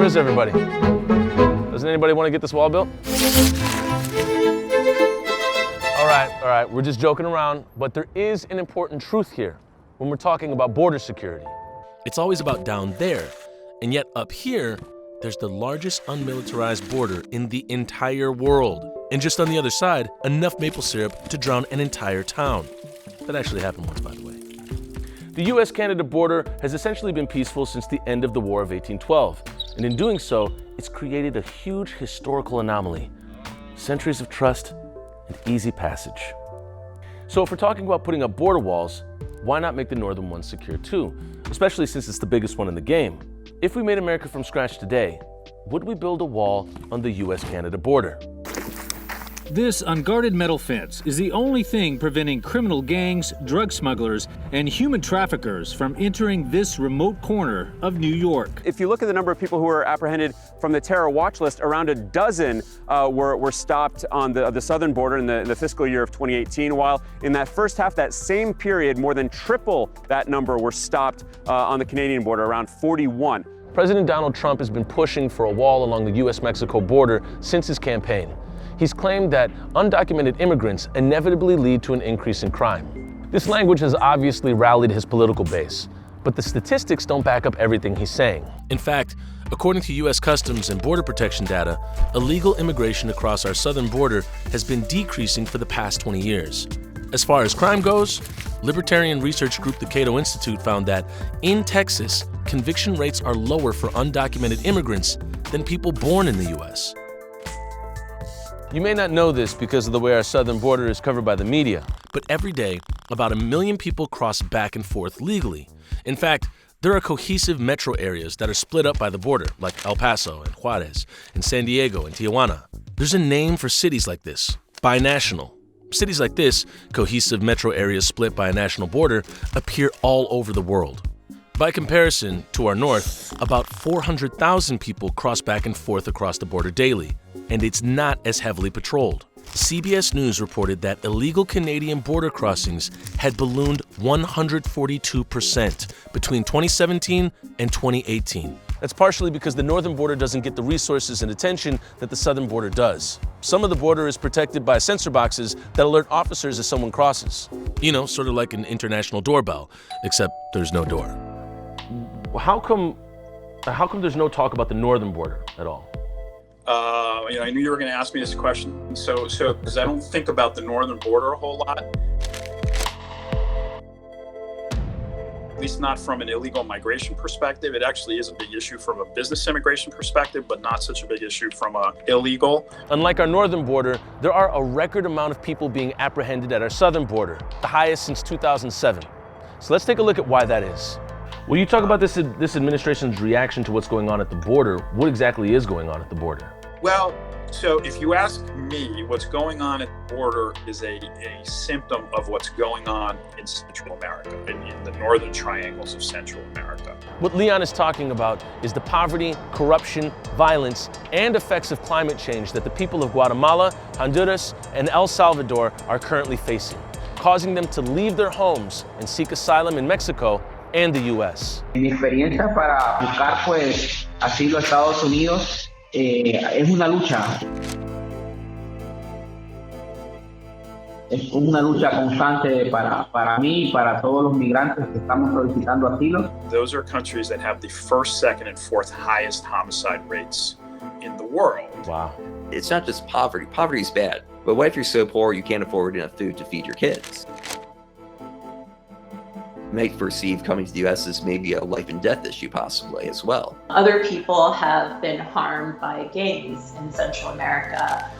is everybody? Doesn't anybody want to get this wall built? All right, we're just joking around, but there is an important truth here when we're talking about border security. It's always about down there, and yet up here, there's the largest unmilitarized border in the entire world. And just on the other side, enough maple syrup to drown an entire town. That actually happened once, by the way. The US-Canada border has essentially been peaceful since the end of the War of 1812. And in doing so, it's created a huge historical anomaly. Centuries of trust and easy passage. So if we're talking about putting up border walls, why not make the northern one secure too? Especially since it's the biggest one in the game. If we made America from scratch today, would we build a wall on the US-Canada border? This unguarded metal fence is the only thing preventing criminal gangs, drug smugglers, and human traffickers from entering this remote corner of New York. If you look at the number of people who were apprehended from the terror watch list, around a dozen were stopped on the southern border in the fiscal year of 2018, while in that first half, that same period, more than triple that number were stopped on the Canadian border, around 41. President Donald Trump has been pushing for a wall along the US-Mexico border since his campaign. He's claimed that undocumented immigrants inevitably lead to an increase in crime. This language has obviously rallied his political base, but the statistics don't back up everything he's saying. In fact, according to U.S. Customs and Border Protection data, illegal immigration across our southern border has been decreasing for the past 20 years. As far as crime goes, libertarian research group the Cato Institute found that in Texas, conviction rates are lower for undocumented immigrants than people born in the U.S. You may not know this because of the way our southern border is covered by the media. But every day, about 1 million people cross back and forth legally. In fact, there are cohesive metro areas that are split up by the border, like El Paso and Juarez, and San Diego and Tijuana. There's a name for cities like this, binational. Cities like this, cohesive metro areas split by a national border, appear all over the world. By comparison, to our north, about 400,000 people cross back and forth across the border daily, and it's not as heavily patrolled. CBS News reported that illegal Canadian border crossings had ballooned 142% between 2017 and 2018. That's partially because the northern border doesn't get the resources and attention that the southern border does. Some of the border is protected by sensor boxes that alert officers as someone crosses. You know, sort of like an international doorbell, except there's no door. How come there's no talk about the northern border at all? I knew you were going to ask me this question. So because I don't think about the northern border a whole lot. At least not from an illegal migration perspective. It actually is a big issue from a business immigration perspective, but not such a big issue from a illegal. Unlike our northern border, there are a record amount of people being apprehended at our southern border, the highest since 2007. So let's take a look at why that is. When you talk about this administration's reaction to what's going on at the border, what exactly is going on at the border? Well, so if you ask me, what's going on at the border is a symptom of what's going on in Central America, in the northern triangles of Central America. What Leon is talking about is the poverty, corruption, violence, and effects of climate change that the people of Guatemala, Honduras, and El Salvador are currently facing, causing them to leave their homes and seek asylum in Mexico and the U.S. Mi experiencia para buscar pues asilo a Estados Unidos es una lucha. Es una lucha constante para mí y para todos los migrantes que estamos solicitando asilo. Those are countries that have the first, second, and fourth highest homicide rates in the world. Wow. It's not just poverty. Poverty is bad. But what if you're so poor you can't afford enough food to feed your kids? May perceive coming to the U.S. as maybe a life and death issue possibly as well. Other people have been harmed by gangs in Central America.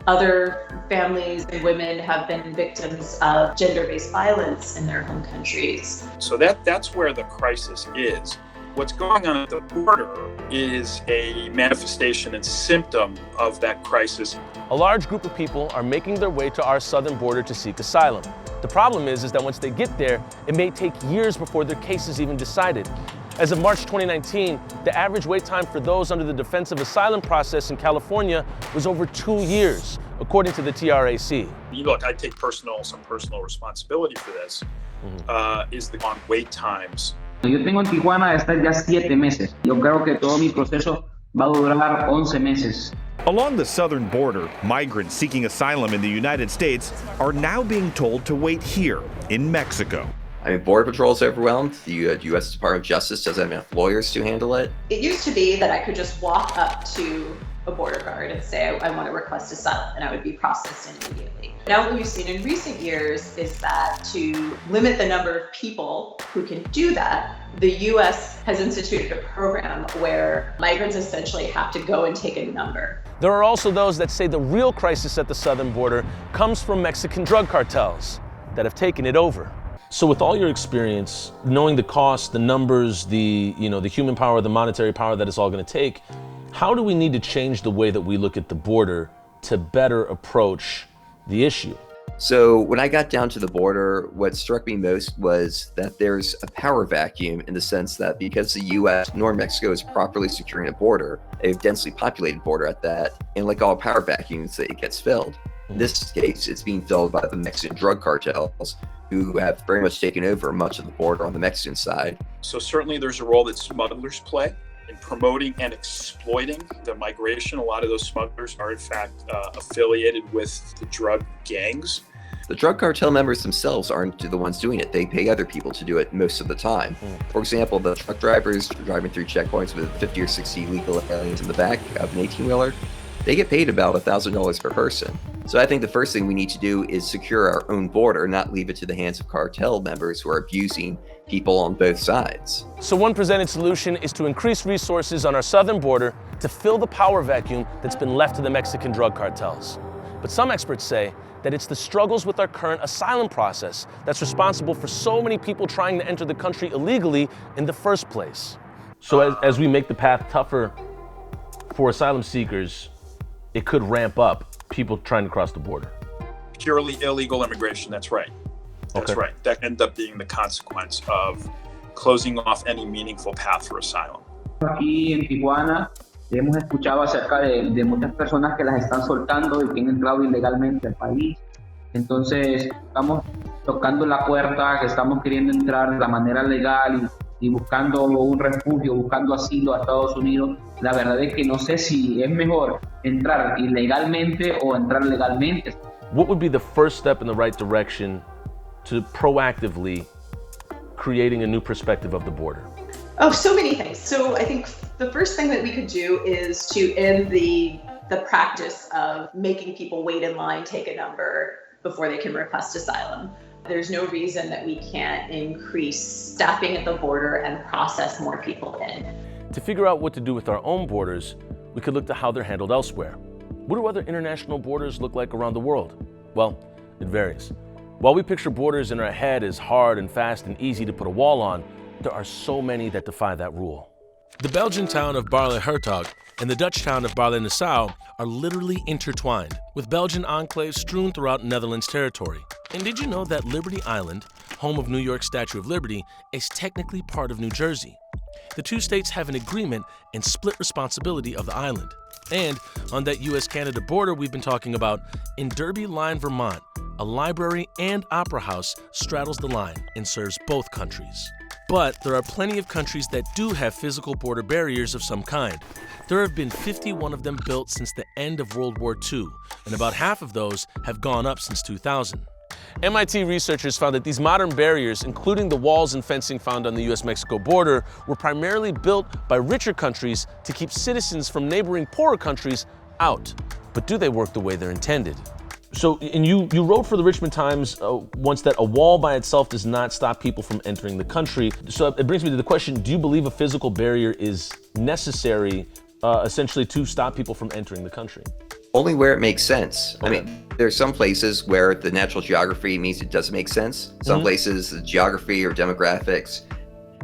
Other families and women have been victims of gender-based violence in their home countries. So that's where the crisis is. What's going on at the border is a manifestation and symptom of that crisis. A large group of people are making their way to our southern border to seek asylum. The problem is that once they get there, it may take years before their case is even decided. As of March 2019, the average wait time for those under the defensive asylum process in California was over 2 years, according to the TRAC. Look, I take some personal responsibility for this, is the long wait times Yo tengo en Tijuana de estar ya 7 meses. Yo creo que todo mi proceso va a durar 11 meses. Along the southern border, migrants seeking asylum in the United States are now being told to wait here in Mexico. I mean, Border Patrol is overwhelmed. The U.S. Department of Justice doesn't have enough lawyers to handle it. It used to be that I could just walk up to a border guard and say, I want to request asylum, and I would be processed immediately. Now what we've seen in recent years is that to limit the number of people who can do that, the U.S. has instituted a program where migrants essentially have to go and take a number. There are also those that say the real crisis at the southern border comes from Mexican drug cartels that have taken it over. So with all your experience, knowing the cost, the numbers, the human power, the monetary power that it's all going to take, how do we need to change the way that we look at the border to better approach the issue? So when I got down to the border, what struck me most was that there's a power vacuum in the sense that because the U.S. nor Mexico is properly securing a border, a densely populated border at that, and like all power vacuums, it gets filled. In this case, it's being filled by the Mexican drug cartels, who have very much taken over much of the border on the Mexican side. So certainly there's a role that smugglers play in promoting and exploiting the migration. A lot of those smugglers are in fact affiliated with the drug gangs. The drug cartel members themselves aren't the ones doing it. They pay other people to do it most of the time. For example, the truck drivers driving through checkpoints with 50 or 60 illegal aliens in the back of an 18-wheeler, they get paid about $1,000 per person. So I think the first thing we need to do is secure our own border, not leave it to the hands of cartel members who are abusing people on both sides. So one presented solution is to increase resources on our southern border to fill the power vacuum that's been left to the Mexican drug cartels. But some experts say that it's the struggles with our current asylum process that's responsible for so many people trying to enter the country illegally in the first place. So as we make the path tougher for asylum seekers, it could ramp up people trying to cross the border. Purely illegal immigration, that's right. That's right. That ends up being the consequence of closing off any meaningful path for asylum. Aquí en Tijuana hemos escuchado acerca de muchas personas que las están soltando y que han entrado ilegalmente al país. Entonces estamos tocando la puerta, que estamos queriendo entrar de la manera legal y buscando un refugio, buscando asilo a Estados Unidos. La verdad es que no sé si es mejor entrar ilegalmente o entrar legalmente. What would be the first step in the right direction to proactively creating a new perspective of the border? Oh, so many things. So I think the first thing that we could do is to end the practice of making people wait in line, take a number before they can request asylum. There's no reason that we can't increase staffing at the border and process more people in. To figure out what to do with our own borders, we could look to how they're handled elsewhere. What do other international borders look like around the world? Well, it varies. While we picture borders in our head as hard and fast and easy to put a wall on, there are so many that defy that rule. The Belgian town of Baarle-Hertog and the Dutch town of Baarle-Nassau are literally intertwined, with Belgian enclaves strewn throughout Netherlands territory. And did you know that Liberty Island, home of New York's Statue of Liberty, is technically part of New Jersey? The two states have an agreement and split responsibility of the island. And on that US-Canada border we've been talking about, in Derby Line, Vermont, a library and opera house straddles the line and serves both countries. But there are plenty of countries that do have physical border barriers of some kind. There have been 51 of them built since the end of World War II, and about half of those have gone up since 2000. MIT researchers found that these modern barriers, including the walls and fencing found on the US-Mexico border, were primarily built by richer countries to keep citizens from neighboring poorer countries out. But do they work the way they're intended? So, and you wrote for the Richmond Times once that a wall by itself does not stop people from entering the country. So it brings me to the question, do you believe a physical barrier is necessary essentially to stop people from entering the country? Only where it makes sense. I mean, there's some places where the natural geography means it doesn't make sense. Some places, the geography or demographics,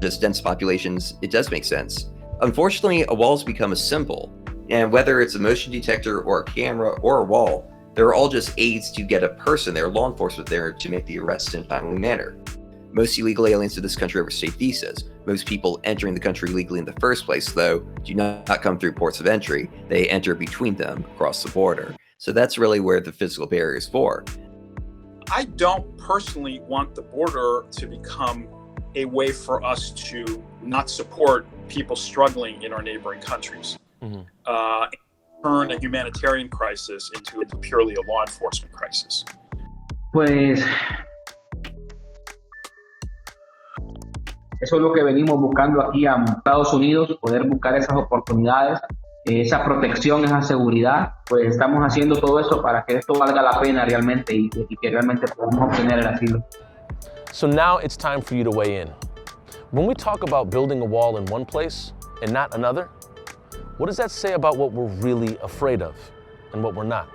just dense populations, it does make sense. Unfortunately, a wall's become a symbol. And whether it's a motion detector or a camera or a wall, they're all just aids to get a person there, law enforcement there, to make the arrest in a timely manner. Most illegal aliens to this country overstay visas. Most people entering the country legally in the first place, though, do not come through ports of entry. They enter between them across the border. So that's really where the physical barrier is for. I don't personally want the border to become a way for us to not support people struggling in our neighboring countries. Turn a humanitarian crisis into purely a law enforcement crisis. Pues eso es lo que venimos buscando aquí a Estados Unidos, poder buscar esas oportunidades, esa protección, esa seguridad. Pues estamos haciendo todo eso para que esto valga la pena realmente y que realmente podamos obtener el asilo. So now it's time for you to weigh in. When we talk about building a wall in one place and not another, what does that say about what we're really afraid of and what we're not?